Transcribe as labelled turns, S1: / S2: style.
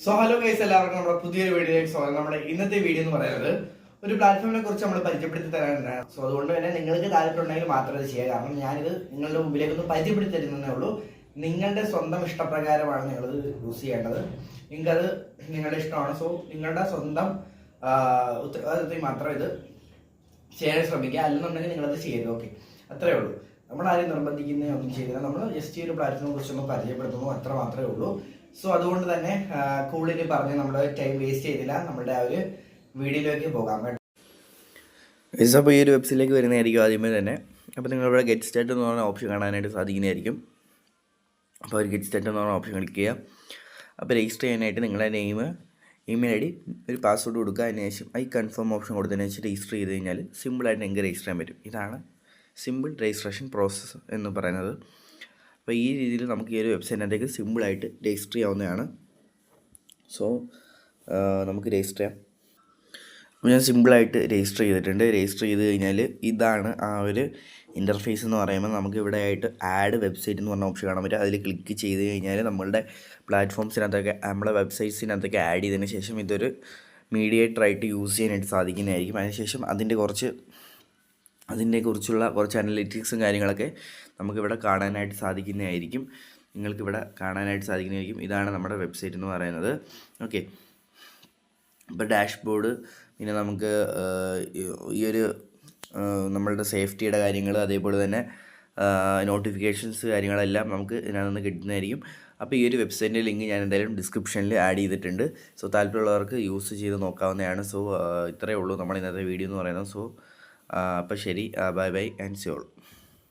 S1: So hello guys, എല്ലാവർക്കും നമ്മുടെ പുതിയൊരു വീഡിയോയിലേക്ക് സ്വാഗതം. നമ്മുടെ ഇന്നത്തെ വീഡിയോ എന്ന് പറയുന്നത് ഒരു പ്ലാറ്റ്ഫോമിനെ കുറിച്ച് നമ്മൾ പരിചയപ്പെടുത്തി തരാനാണ്. സോ അതുകൊണ്ട് തന്നെ നിങ്ങൾക്ക് താല്പര്യം ഉണ്ടെങ്കിൽ മാത്രമേ ഇത് ചെയ്യുക. കാരണം ഞാനിത് നിങ്ങളുടെ മുമ്പിലേക്ക് ഒന്ന് പരിചയപ്പെടുത്തി തരുന്നതേ ഉള്ളൂ. നിങ്ങളുടെ സ്വന്തം ഇഷ്ടപ്രകാരമാണ് നിങ്ങളിത് യൂസ് ചെയ്യേണ്ടത്. നിങ്ങൾക്കത് നിങ്ങളുടെ ഇഷ്ടമാണ്. സോ നിങ്ങളുടെ സ്വന്തം ഉത്തരവാദിത്തത്തിൽ മാത്രം ഇത് ചെയ്യാൻ ശ്രമിക്കുക. അല്ലെന്നുണ്ടെങ്കിൽ നിങ്ങളത് ചെയ്യരുത്. ഓക്കെ, അത്രേ ഉള്ളൂ. നമ്മളാരും നിർബന്ധിക്കുന്ന ഒന്നും ചെയ്തില്ല. നമ്മൾ ജസ്റ്റ് ഈ ഒരു പ്ലാറ്റ്ഫോമിനെ കുറിച്ചൊന്ന് പരിചയപ്പെടുത്തുന്നു, അത്ര മാത്രമേ ഉള്ളൂ. സോ അതുകൊണ്ട് തന്നെ കൂടുതൽ പറഞ്ഞ് നമ്മൾ ടൈം വേസ്റ്റ് ചെയ്തില്ല, നമ്മുടെ ആ ഒരു വീഡിയോയിലേക്ക് പോകാം.
S2: അപ്പോൾ ഈ ഒരു വെബ്സൈറ്റിലേക്ക് വരുന്നതായിരിക്കും ആദ്യമേ തന്നെ. അപ്പോൾ നിങ്ങളിവിടെ ഗെറ്റ് സ്റ്റാർട്ട് എന്ന് പറഞ്ഞ ഓപ്ഷൻ കാണാനായിട്ട് സാധിക്കുന്നതായിരിക്കും. അപ്പോൾ ഒരു ഗെറ്റ് സ്റ്റാർട്ട് എന്ന് പറഞ്ഞ ഓപ്ഷൻ ക്ലിക്ക് ചെയ്യുക. അപ്പോൾ രജിസ്റ്റർ ചെയ്യാനായിട്ട് നിങ്ങളുടെ നെയിം, ഇമെയിൽ ഐ ഡി, ഒരു പാസ്വേഡ് കൊടുക്കുക. അതിനുശേഷം ഐ കൺഫേം ഓപ്ഷൻ കൊടുത്തതിന് ശേഷം രജിസ്റ്റർ ചെയ്ത് കഴിഞ്ഞാൽ സിമ്പിളായിട്ട് നിങ്ങൾക്ക് രജിസ്റ്റർ ചെയ്യാൻ പറ്റും. ഇതാണ് സിമ്പിൾ രജിസ്ട്രേഷൻ പ്രോസസ്സ് എന്ന് പറയുന്നത്. അപ്പോൾ ഈ രീതിയിൽ നമുക്ക് ഈ ഒരു വെബ്സൈറ്റിനകത്തേക്ക് സിമ്പിളായിട്ട് രജിസ്റ്റർ ചെയ്യാവുന്നതാണ്. സോ നമുക്ക് രജിസ്റ്റർ ചെയ്യാം. അപ്പോൾ ഞാൻ സിമ്പിളായിട്ട് രജിസ്റ്റർ ചെയ്തിട്ടുണ്ട്. രജിസ്റ്റർ ചെയ്ത് കഴിഞ്ഞാൽ ഇതാണ് ആ ഒരു ഇൻ്റർഫേസ് എന്ന് പറയുമ്പോൾ നമുക്ക് ഇവിടെ ആയിട്ട് ആഡ് വെബ്സൈറ്റ് എന്ന് പറഞ്ഞ ഓപ്ഷൻ കാണാൻ പറ്റും. അതിൽ ക്ലിക്ക് ചെയ്ത് കഴിഞ്ഞാൽ നമ്മളുടെ പ്ലാറ്റ്ഫോംസിനകത്തൊക്കെ നമ്മളെ വെബ്സൈറ്റ്സിനകത്തൊക്കെ ആഡ് ചെയ്തതിന് ശേഷം ഇതൊരു മീഡിയേറ്ററായിട്ട് യൂസ് ചെയ്യാനായിട്ട് സാധിക്കുന്നതായിരിക്കും. അതിനുശേഷം അതിനെക്കുറിച്ചുള്ള കുറച്ച് അനലിറ്റിക്സും കാര്യങ്ങളൊക്കെ നമുക്കിവിടെ കാണാനായിട്ട് സാധിക്കുന്നതായിരിക്കും. നിങ്ങൾക്കിവിടെ കാണാനായിട്ട് സാധിക്കുന്നതായിരിക്കും. ഇതാണ് നമ്മുടെ വെബ്സൈറ്റ് എന്ന് പറയുന്നത്. ഓക്കെ, ഇപ്പോൾ ഡാഷ്ബോർഡ്, പിന്നെ നമുക്ക് ഈ ഒരു നമ്മളുടെ സേഫ്റ്റിയുടെ കാര്യങ്ങൾ, അതേപോലെ തന്നെ നോട്ടിഫിക്കേഷൻസ് കാര്യങ്ങളെല്ലാം നമുക്ക് ഇതിനകത്ത് നിന്ന് കിട്ടുന്നതായിരിക്കും. അപ്പോൾ ഈ ഒരു വെബ്സൈറ്റിൻ്റെ ലിങ്ക് ഞാൻ എന്തായാലും ഡിസ്ക്രിപ്ഷനിൽ ആഡ് ചെയ്തിട്ടുണ്ട്. സോ താല്പര്യമുള്ളവർക്ക് യൂസ് ചെയ്ത് നോക്കാവുന്നതാണ്. സോ ഇത്രയേ ഉള്ളൂ നമ്മുടെ ഇന്നത്തെ വീഡിയോ എന്ന് പറയുന്നത്. സോ അപ്പോൾ ശരി, bye bye and C all.